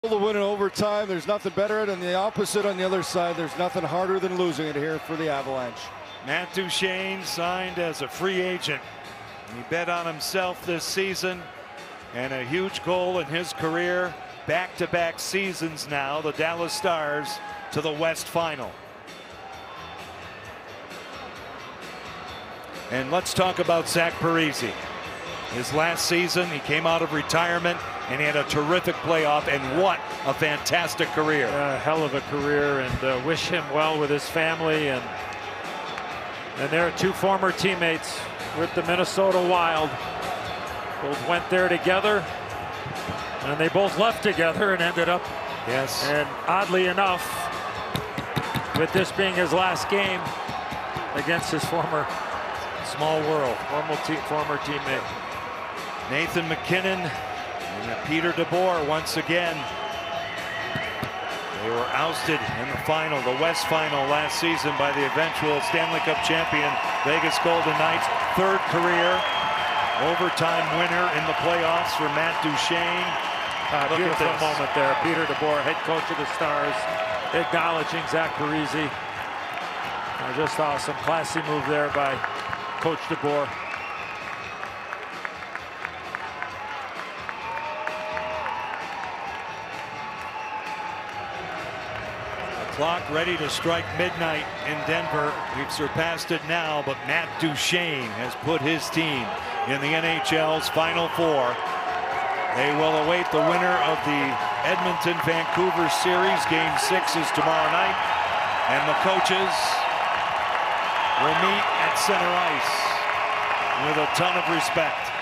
To win in overtime, there's nothing better, and the opposite on the other side, there's nothing harder than losing it here for the Avalanche. Matt Duchene signed as a free agent. He bet on himself this season, and a huge goal in his career. Back-to-back seasons now, the Dallas Stars to the West Final. And let's talk about Zach Parise. His last season, he came out of retirement and he had a terrific playoff, and what a fantastic career. A hell of a career, and wish him well with his family. And there are two former teammates with the Minnesota Wild. Both went there together, and they both left together and ended up. Yes. And oddly enough, with this being his last game against his former Small world. Former teammate. Nathan MacKinnon and Peter DeBoer once again. They were ousted in the final, the West Final last season, by the eventual Stanley Cup champion Vegas Golden Knights. Third career overtime winner in the playoffs for Matt Duchene. Beautiful moment there. Peter DeBoer, head coach of the Stars, acknowledging Zach Parise. Just awesome. Classy move there by Coach DeBoer. Clock ready to strike midnight in Denver. We've surpassed it now, but Matt Duchene has put his team in the NHL's Final Four. They will await the winner of the Edmonton-Vancouver series. Game 6 is tomorrow night, and the coaches will meet at center ice with a ton of respect.